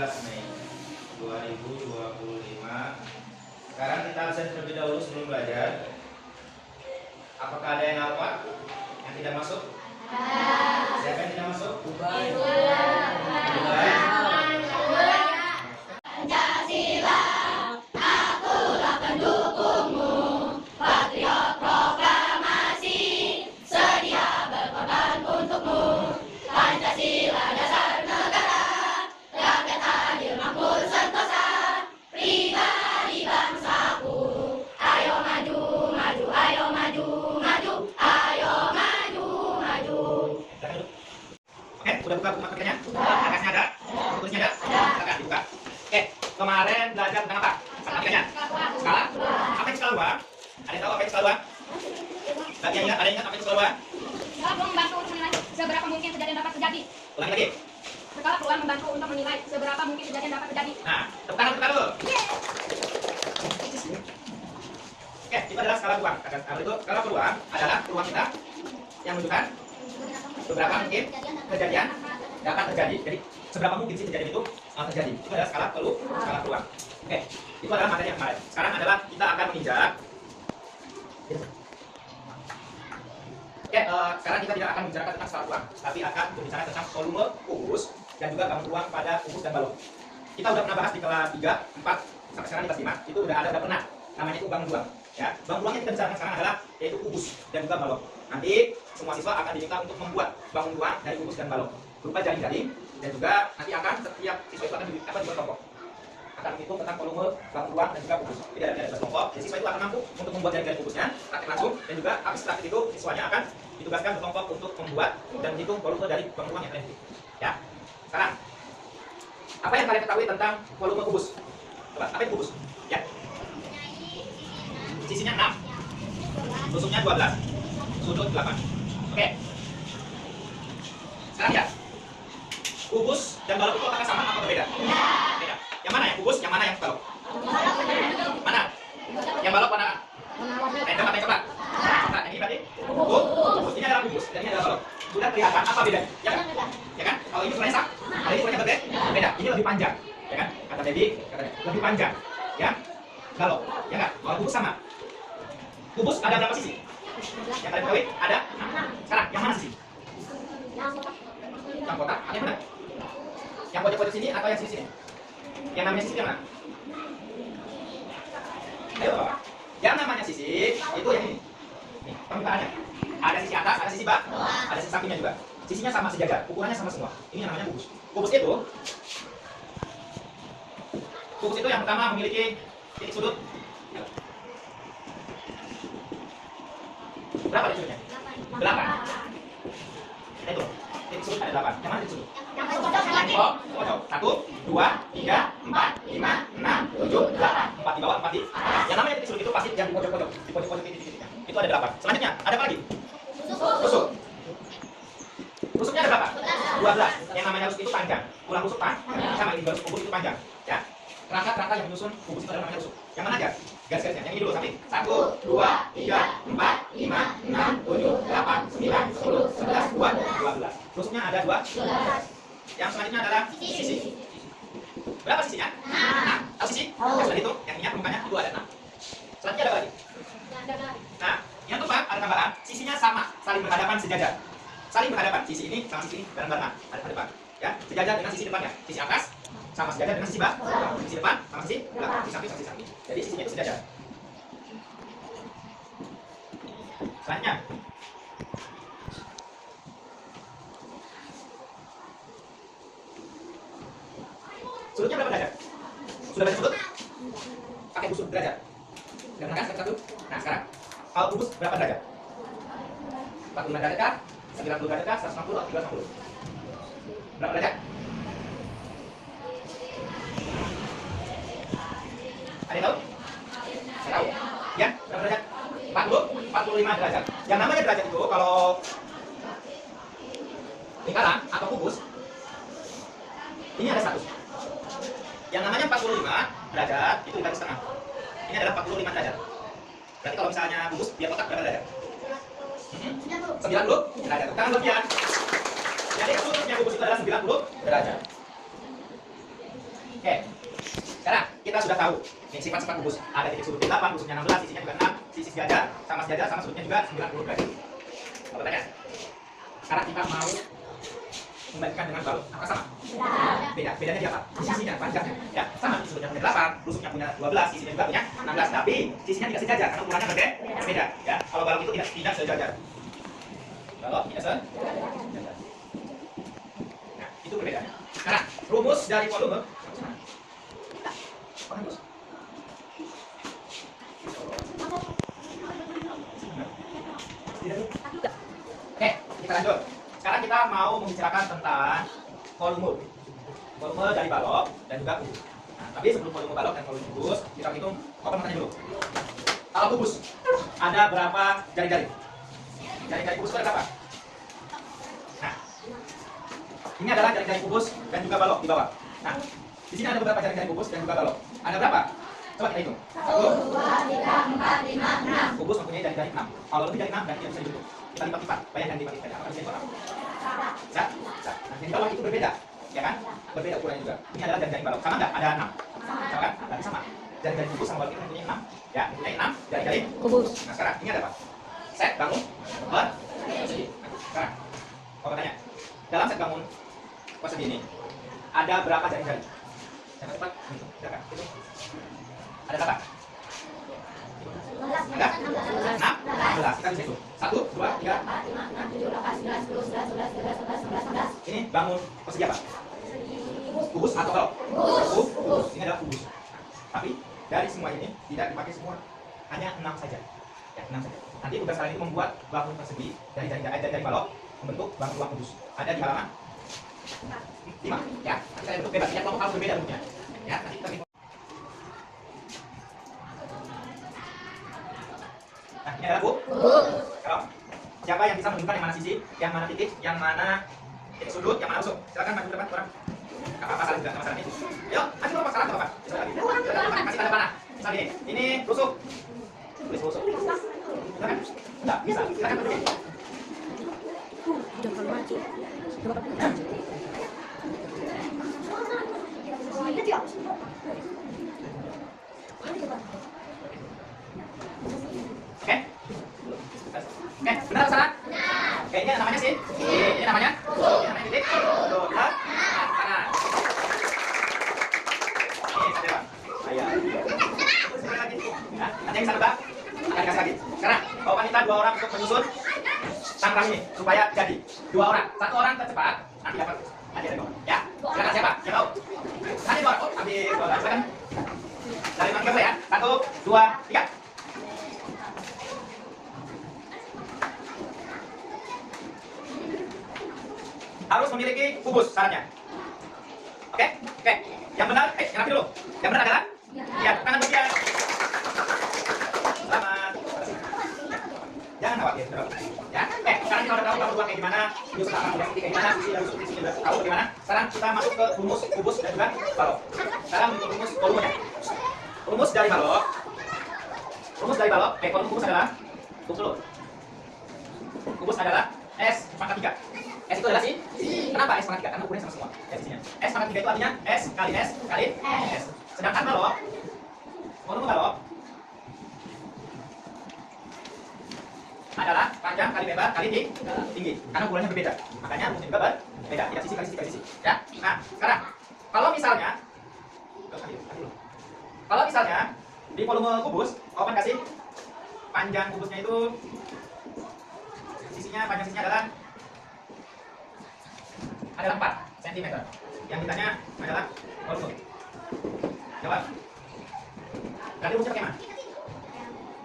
15 Mei 2025. Sekarang kita absen terlebih dahulu sebelum belajar. Apakah ada yang apa? Yang tidak masuk? Siapa yang tidak masuk? Dubai. Pancasila, akulah pendukungmu, patriot proklamasi, sedia berkorban untukmu. Pancasila dasar negara, rakyat adil makmur sentosa, pribadi bangsaku. Ayo maju, maju, ayo maju, maju, ayo maju, maju. Oke, udah buka buku materinya? Atasnya ada? Tulisnya ada? Silakan dibuka. Oke, kemarin belajar tentang apa? Matematikanya? Skala? Apa itu skala luar? Ada yang tahu apa itu skala luar? Bagi yang ingat, ada yang ingat apa itu skala luar? Skala peluang membantu untuk menilai seberapa mungkin kejadian dapat terjadi. Ulangi lagi. Skala peluang membantu untuk menilai seberapa mungkin kejadian dapat terjadi. Nah, tepuk tangan dulu. Oke, itu adalah skala peluang. Itu skala peluang adalah peluang kita yang menunjukkan seberapa mungkin kejadian dapat terjadi. Jadi seberapa mungkin sih kejadian itu terjadi. Itu adalah skala peluang. Oke, itu adalah materi yang kemarin. Sekarang adalah kita akan menginjak. Oke, sekarang kita tidak akan membicarakan tentang skala peluang, tapi akan berbicara tentang volume kubus dan juga bangun ruang pada kubus dan balon. Kita udah pernah bahas di kelas 3, 4, sampai sekarang di kelas 5. Itu udah pernah. Namanya itu bangun ruang. Ya, bangun ruang yang kita bicarakan sekarang adalah yaitu kubus dan juga balon. Nanti semua siswa akan diminta untuk membuat bangun ruang dari kubus dan balon berupa jaring-jaring, dan juga nanti akan setiap siswa itu akan dibuat kelompok. Akan menghitung tentang volume bangun ruang dan juga kubus. Jadi ada kelompok. Jadi siswa itu akan mampu untuk membuat jaring-jaring kubusnya, praktek langsung, dan juga habis praktek itu siswanya akan ditugaskan berkelompok untuk membuat dan menghitung volume dari bangun ruang yang kalian hitung. Ya. Sekarang, apa yang kalian ketahui tentang volume kubus? Coba, apa itu kubus? Ya. Sisinya 6, tusuknya 12, sudut 8. Oke. Sekarang ya, kubus dan balok itu apakah sama atau berbeda? Beda. Yang mana yang kubus, yang mana yang balok? Mana? Yang balok mana? Random atau yang coklat? Coklat. Yang ini berarti kubus. Ini adalah kubus dan ini adalah balok. Sudah kelihatan apa bedanya? Ya kan? Ya kan? Kalau ini ukurannya sama, kalau ini ukurannya berbeda. Ini lebih panjang, ya kan? Kata Debbie, katanya lebih panjang. Ya? Balok, ya kan? Kalau kubus sama. Kubus ada berapa sisi? Yang kalian ketahui ada 6. Sekarang yang mana sisi? Yang kotak, ada yang mana? Yang pojok-pojok sini atau yang sisi sini? Yang namanya sisi yang mana? Ayo, yang namanya sisi itu yang ini. Nih, pembukaannya. Ada sisi atas, ada sisi bawah, ada sisi sampingnya juga. Sisinya sama sejajar, ukurannya sama semua. Ini yang namanya kubus. Kubus itu yang pertama memiliki titik sudut. Berapa titik sudutnya? 8. Itu titik sudut ada 8. Yang mana titik sudut? Pojok. 1, 2, 3, 4, 5, 6, 7, 8. 4 di bawah, 4 di atas. Yang namanya titik sudut itu pasti yang di pojok-pojok, di pojok-pojok titik-titiknya. Itu ada 8. Selanjutnya ada apa lagi? Rusuk. Rusuknya ada berapa? 12. Yang namanya rusuk itu panjang. Tulang rusuk sama ini rusuk kubus itu panjang. Ya. Kerangka yang menyusun kubus itu adalah namanya rusuk. Yang mana aja? Garis-garisnya. Yang ini dulu samping. 1, 2, 3, 4, 5, 6, 7, 8, 9, 10, 11, 12. Rusuknya ada 12. Yang selanjutnya adalah sisi. Berapa sisinya? 6. Tahu sisi? Yang sudah hitung. Yang ini permukaannya itu ada 6. Selanjutnya ada apa lagi? Nah, yang keempat ada tambahan. Sisinya sama, saling berhadapan sejajar. Saling berhadapan. Sisi ini sama sisi ini bareng-barengan. Ada depan. Ya, sejajar dengan sisi depannya. Sisi atas sama sejajar dengan sisi bawah. Sisi depan sama sisi belakang. Sisi samping sama sisi samping. Jadi sisinya itu sejajar. Selanjutnya. Sudutnya berapa derajat? Sudah baca sudut? Pakai busur derajat. Sudah pernah kan satu? Nah sekarang, kalau kubus berapa derajat? 45 derajat kah? 90 derajat kah? 160 atau 360? Berapa derajat? Ada yang tahu? Saya tahu. Ya, berapa derajat? 45 derajat. Yang namanya derajat itu kalau lingkaran atau kubus, ini ada 100. Yang namanya 45 derajat itu dibagi setengah. Ini adalah 45 derajat. Berarti kalau misalnya kubus dia kotak berapa derajat? 90 derajat. Tangan lebihan. Jadi sudutnya kubus itu adalah 90 derajat. kita sudah tahu nih sifat-sifat kubus. Ada titik sudut 8, busuknya 16, sisinya juga 6, sisi sejajar sama sudutnya juga 90 derajat. Apa tanya? Sekarang kita mau membandingkan dengan balok. Apakah sama? Beda. Bedanya di apa? Di sisinya, panjangnya. Ya, sama. Sudutnya punya 8, busuknya punya 12, sisinya juga punya 16. Tapi sisinya tidak sejajar karena ukurannya berbeda. Ya, kalau balok itu tidak sejajar. Balok tidak sejajar. Nah, itu berbeda. Sekarang rumus dari volume. Oke, kita lanjut. Sekarang kita mau membicarakan tentang volume dari balok dan juga kubus. Nah, tapi sebelum volume balok dan volume kubus, kita hitung open matanya dulu. Kalau kubus, ada berapa jari-jari? Jari-jari kubus itu ada berapa? Nah, ini adalah jari-jari kubus dan juga balok di bawah. Nah, di sini ada beberapa jari-jari kubus dan juga balok. Ada berapa? Coba kita hitung. 1, 2, 3, 4, 5, 6. Kubus mempunyai jari-jari 6. Kalau lebih dari 6, dan tidak bisa dihitung. Kita lipat-lipat. Bayangkan lipat-lipat. Apakah bisa dihitung? Bisa. Nah, yang di bawah itu berbeda. Ya kan? Berbeda ukurannya juga. Ini adalah jari-jari balok. Sama nggak? Ada 6. Sama kan? Berarti sama. Jari-jari kubus sama balok itu mempunyai 6. Ya, mempunyai 6 jari-jari kubus. Nah, sekarang ini ada apa? Set bangun persegi. Nah, sekarang, kalau tanya, dalam set bangun persegi ini ada berapa jari-jari? Yang cepat, silakan. Ada berapa? Ada? 16. Kita bisa hitung. 1, 2, 3. 4, 5, 6, 7, 8, 9, 10, 11, 12, 13, 14, 15, 16. Ini bangun persegi apa? Kubus atau balok? Kubus. Ini adalah kubus. Tapi dari semua ini tidak dipakai semua, hanya 6 saja. Ya, 6 saja. Nanti tugas kalian ini membuat bangun persegi dari balok membentuk bangun ruang kubus. Ada di halaman 5. Ya, nanti saya bentuk bebas. Ya, kelompok harus berbeda bentuknya. Ya, nanti kita bikin. Nah, ini adalah kalau siapa yang bisa menunjukkan yang mana sisi, yang mana titik, yang mana titik sudut, yang mana usuk? Silakan maju ke depan orang. Enggak apa-apa, salah juga sama salah ini. Yuk, maju ke salah apa-apa. Kasih tanda panah. Misal ini rusuk. Tulis rusuk. Silakan. Enggak, bisa. Silakan tunjukin. Jangan maju. Oke? Oke, benar salah? Oke, ini namanya sih. Ini namanya. Ini namanya titik. Tuh, lihat. Kanan. Ini saja. Ayah. Sekali lagi. Nah, nanti yang bisa nebak akan dikasih lagi. Sekarang, bawa wanita 2 orang untuk menyusun tangkang ini supaya jadi 2 orang. 1 orang tercepat nanti dapat hadiah dari bawah. Ya. Silakan siapa? Siapa tahu? Nanti 2 orang. Oh, ambil 2 orang. Silakan. Dari mana kita ya? 1, 2, 3. Harus memiliki kubus syaratnya. Oke? Oke. Yang benar, yang rapi dulu. Yang benar adalah? Iya, tangan bagian. Selamat. Jangan khawatir. Ya. Sekarang kita udah tahu ruang kayak gimana, menyusun apa yang kayak gimana, sisi dan sisi udah tahu bagaimana. Sekarang kita masuk ke rumus kubus dan juga balok. Sekarang untuk rumus volumenya. Rumus dari balok. Volume kubus adalah, tunggu dulu. Kubus adalah S pangkat 3. S itu adalah kenapa S pangkat 3? Karena ukurannya sama semua. S sisinya. S pangkat 3 itu artinya S kali S kali S. Sedangkan balok, volume balok adalah panjang kali lebar kali tinggi. Karena ukurannya berbeda. Makanya rumusnya juga berbeda. Tidak sisi kali sisi kali sisi. Ya. Nah, sekarang kalau misalnya di volume kubus, open kasih panjang kubusnya itu panjang sisinya adalah 4 cm. Yang ditanya adalah volume. Jawab. Berarti rumusnya pakai mana?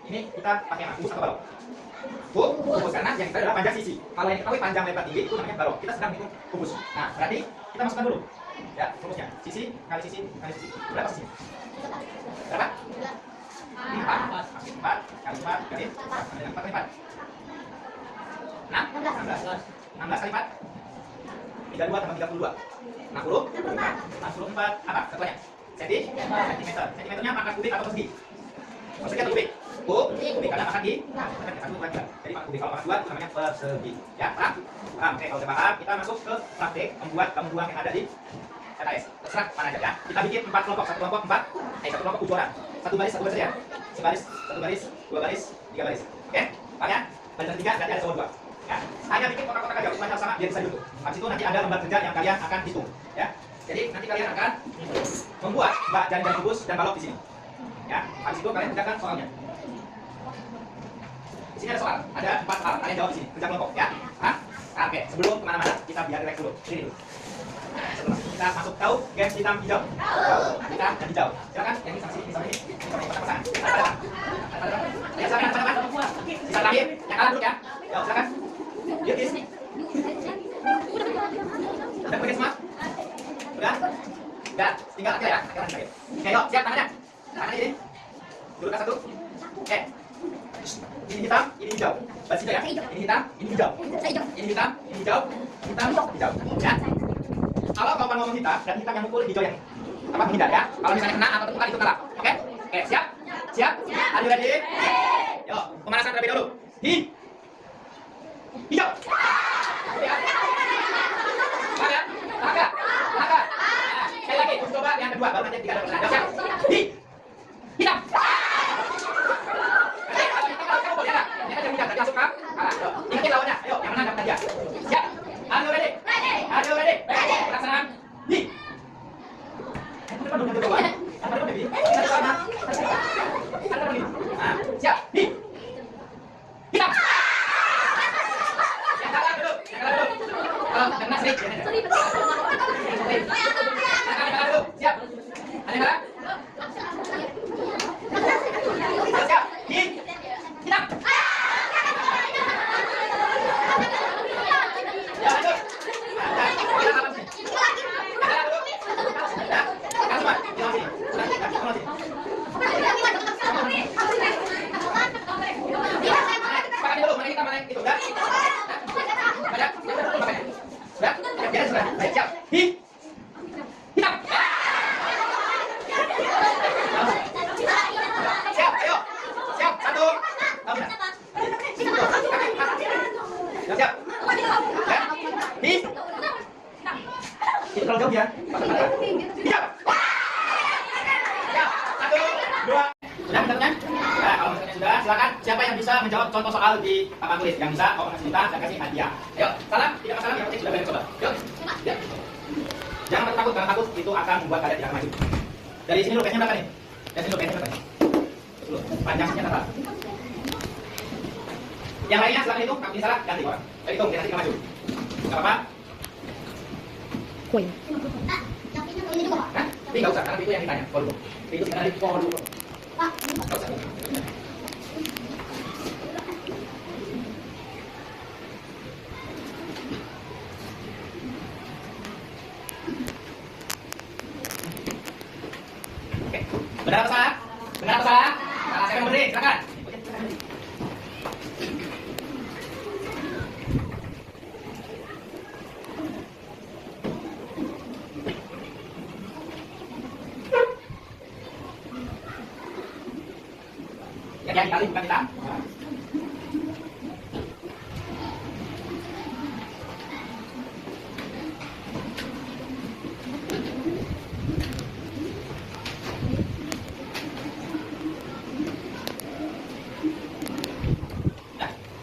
Ini kita pakai mana? Kubus atau balok? Kubus, karena yang kita adalah panjang sisi. Kalau yang diketahui panjang lebar tinggi itu namanya balok. Kita sedang menghitung kubus. Nah, berarti kita masukkan dulu. Ya, rumusnya. Sisi kali sisi kali sisi. Berapa sisinya? Berapa? 4 kali 4 kali 4 kali 4. 16 kali 4. 32 tambah 32. 64. Apa? Satuannya? Sentimeter. Sentimeternya pangkat kubik atau persegi? Persegi atau kubik? Kubik karena pangkat di 1 pangkat 2. Jadi pangkat kubik. Kalau pangkat 2 itu namanya persegi. Ya, paham? Oke, kalau sudah paham, kita masuk ke praktik membuat bangun ruang yang ada di PKS. Terserah mana aja ya. Kita bikin 4 kelompok, satu kelompok 4, satu kelompok 7 orang. Satu baris saja. Sebaris, satu baris, 2 baris, 3 baris. Oke? Paham ya? Barisan 3 berarti ada semua 2. Ya. Hanya bikin kotak-kotak aja semuanya sama biar bisa duduk. Habis itu nanti ada lembar kerja yang kalian akan hitung, ya. Jadi nanti kalian akan membuat jari-jari kubus dan balok di sini. Ya. Habis itu kalian kerjakan soalnya. Di sini ada soal, ada 4 soal. Kalian jawab di sini, kerja kelompok, ya. Hah? Oke, sebelum kemana-mana kita biar relax dulu. Sini dulu. Kita masuk tahu games hitam hijau. Hitam dan hijau. Silakan yang ini sama sini, sama ini, sama ini pasangan. Ya silakan, pasangan. Bisa terakhir, yang kalah dulu ya. Yuk silakan. Yuk guys. Udah pakai semua? Udah? Udah, tinggal akhir ya. Oke, yuk siap tangannya. Tangannya ini. Dudukkan satu. Oke. Ini hitam, ini hijau. Baris hijau ya. Ini hitam, ini hijau. Ini hitam, ini hijau. Hitam, hijau. Ya. Kalau kawan ngomong hitam, dan hitam yang mukul, hijau yang apa menghindar ya. Kalau misalnya kena atau tertukar itu kalah. Oke? Oke, siap? Siap? Are you ready? Yuk, pemanasan terlebih dahulu. Hijau. Ya. Paham ya? Tahan. Sekali lagi, coba yang kedua, baru nanti 3 ada pertanyaan. Siap? Hitam. Ingat lawannya, ayo yang menang dapat hadiah. Siap? Are you ready? Are you ready? Pelaksanaan. Siap. Hitam. Yang kalah duduk. Kalau kena sering. Yang kalah duduk. Siap. Ada yang kalah? Siap. Hitam. Kalau jauh ya. Siap. Siap. 1, 2. Sudah bentarnya? Nah, kalau misalnya sudah, silakan. Siapa yang bisa menjawab contoh soal di papan tulis? Yang bisa, mau kasih dan kasih hadiah. Ayo, salah? Tidak masalah, yang penting sudah banyak coba. Yuk. Ya. Jangan takut, itu akan membuat kalian tidak maju. Dari sini dulu, pesnya berapa nih? Dari sini dulu, pesnya berapa nih? Dulu, panjangnya berapa? Yang lainnya silakan hitung, kalau ini salah, ganti orang. Jadi hitung, nanti kita maju. Gak apa-apa? Hah? Tapi nggak usah, karena itu yang ditanya. Kalau itu kita dari pohon dulu. Nggak usah. Oke, benar atau salah? Benar atau salah? Salah, saya yang beri, silakan. Yang kali bukan hitam.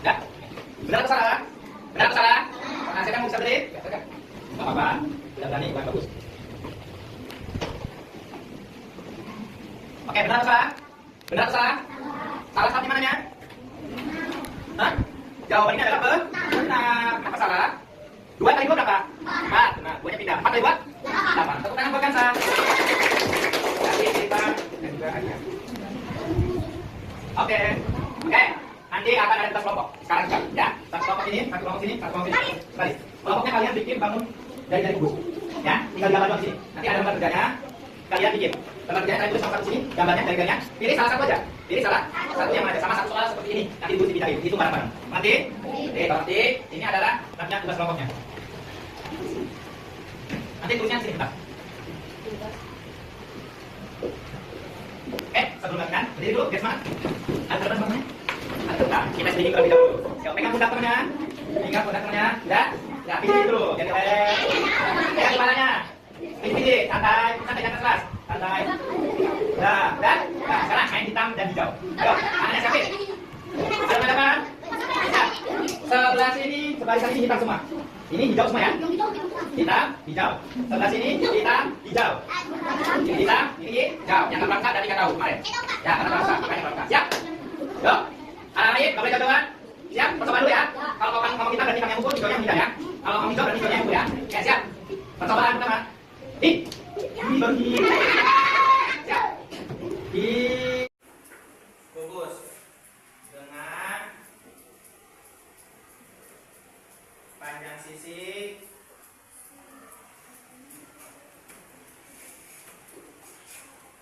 Dah. Benar atau salah? Benar atau salah? Nah, saya mau bisa beri. Enggak apa-apa. Tidak berani, bukan bagus. Oke, benar atau salah? Benar atau salah? Salah satu mananya? Hah? Jawabannya adalah benar. Kenapa salah? 2 kali 2 berapa? 4. Nah, 2-nya pindah. 4 kali 2? 8. Tepuk tangan buat Kansa. Kasih cerita dan juga hadiah. Oke. Nanti akan ada 2 kelompok. Sekarang juga, ya. Satu kelompok ini, satu kelompok sini, satu kelompok sini. Balik. Kelompoknya kalian bikin bangun dari kubus. Ya, tinggal gambar doang sini. Nanti ada gambar kerjanya. Kalian bikin. Gambar kerjanya kalian tulis sama satu sini, gambarnya dari ganya. Pilih salah satu aja. Pilih salah. Satu yang ada sama satu soal seperti ini. Nanti ibu dipindahin. Itu bareng-bareng. Nanti, berarti ini adalah namanya tugas kelompoknya. Nanti tulisnya sini bentar. Sebelum latihan, berdiri dulu, biar semangat. Ada teman temannya? Ada teman. Kita sedikit terlebih dahulu. Yuk, pegang pundak temannya. Pegang pundak temannya. Udah? Udah, pilih dulu. Jadi pegang kepalanya. Pilih. selesai. Dah, dan sekarang main hitam dan hijau. Ayo, tangannya siapa? Depan. Ya. Sebelah sini, sebarisan ini hitam semua. Ini hijau semua ya. Hitam, hijau. Sebelah sini hitam, hijau. Ini hitam, ini hijau. Yang terpaksa dan 3 tahun kemarin. Ya, karena terpaksa, makanya terpaksa. Siap. Yuk. Anak-anak ini, nggak boleh jauh-jauhan. Siap, percobaan dulu ya. Kalau kamu ngomong hitam berarti kamu yang pukul, hijaunya yang tidak ya. Kalau kamu hijau berarti hijaunya yang pukul ya. Oke, siap. Percobaan pertama. Ini baru di. Siap. Kubus dengan panjang sisi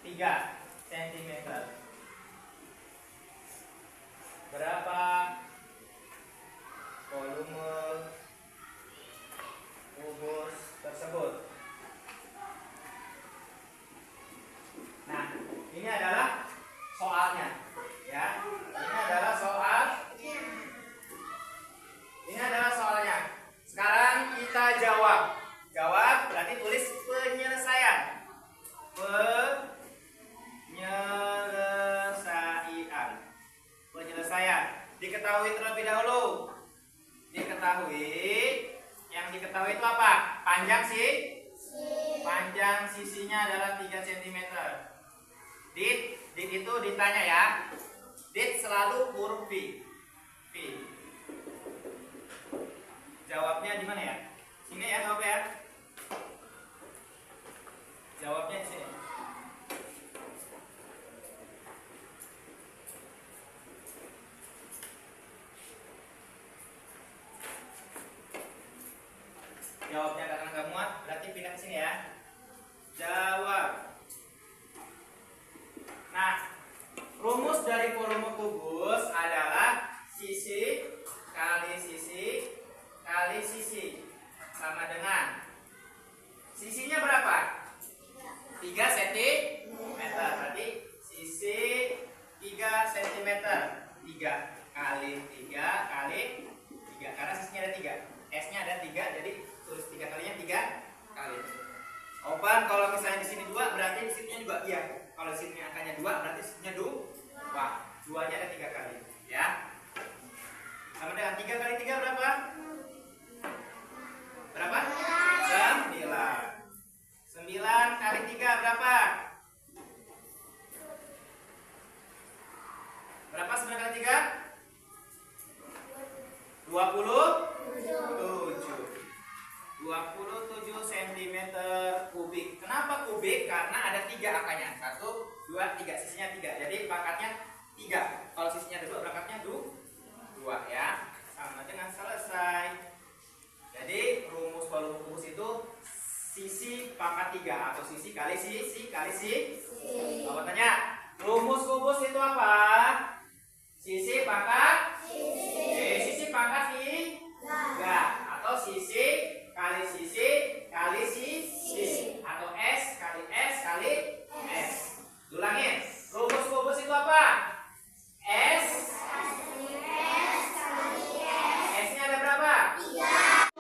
3 cm. Berapa volume kubus tersebut? Nah, ini adalah soalnya, ya. Ini adalah soalnya. Sekarang kita jawab. Jawab berarti tulis penyelesaian. Penyelesaian. Diketahui terlebih dahulu. Yang diketahui itu apa? Panjang sisinya adalah 3 cm. Dit itu ditanya ya. Dit selalu huruf P. Jawabnya di mana ya? Sini ya, jawab ya. Jawabnya di sini. Jawabnya karena nggak muat, berarti pindah ke sini ya. Jawab. Nah, rumus dari volume kubus adalah sisi kali sisi kali sisi sama dengan sisinya berapa? 3 cm. Berarti sisi 3 cm. 3 kali 3 kali 3 karena sisinya ada 3. S-nya ada 3, jadi tulis 3 kalinya 3 kali. Oban kalau misalnya di sini 2 berarti di sininya juga iya. Kalau di sini angkanya 2 berarti di sininya 2. 2-nya ada 3 kali, ya. Sama dengan 3 kali 3 berapa? Berapa? 9. 9 kali 3 berapa? Berapa 9 kali 3? 27 cm kubik. Kenapa kubik? Karena ada 3 angkanya. 1, 2, 3. Sisinya 3. Jadi pangkatnya 3. Kalau sisinya ada 2, pangkatnya 2 ya. Sama dengan selesai. Jadi rumus volume kubus itu sisi pangkat 3 atau sisi kali sisi kali sisi. Apa tanya? Rumus kubus itu apa? Sisi pangkat sisi pangkat 3 atau sisi kali sisi kali sisi atau S kali S kali S. Ulangin. Rumus kubus itu apa? S. S-nya ada berapa? 3.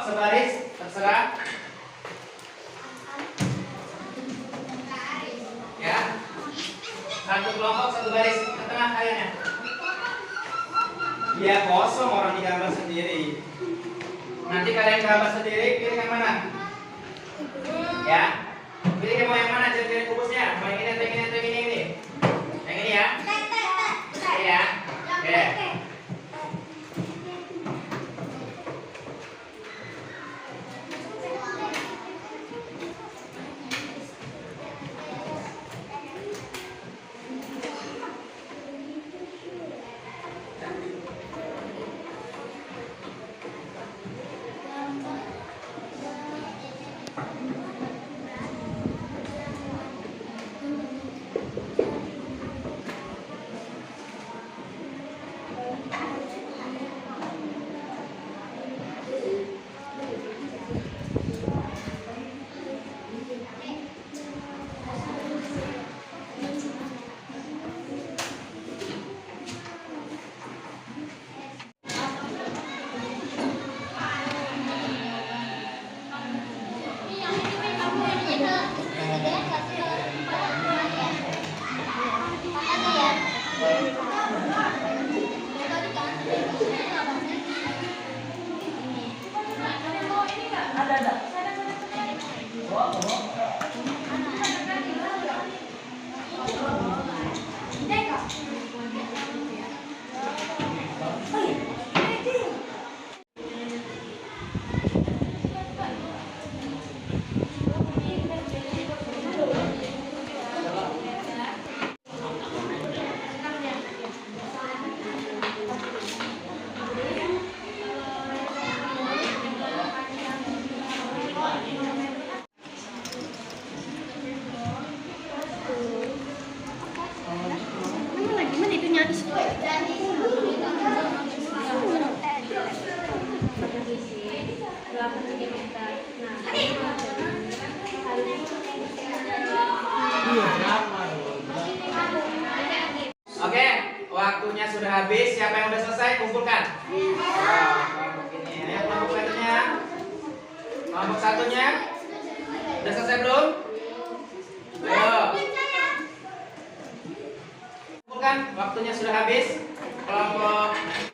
Sebaris, terserah. Ya. Satu kelompok, satu baris. Ke tengah kaliannya. Dia kosong, orang digambar sendiri. Nanti kalian gambar sendiri, pilih yang mana? Ya. Pilih mau yang mana jadi kubusnya? Mau yang ini atau yang ini atau yang ini? Yang ini ya. Ini ya. Oke. selesai, kumpulkan. Kelompok ini. Ayo kelompok selanjutnya. Kelompok satunya. Udah selesai belum? Ayo. Kumpulkan, waktunya sudah habis. Kelompok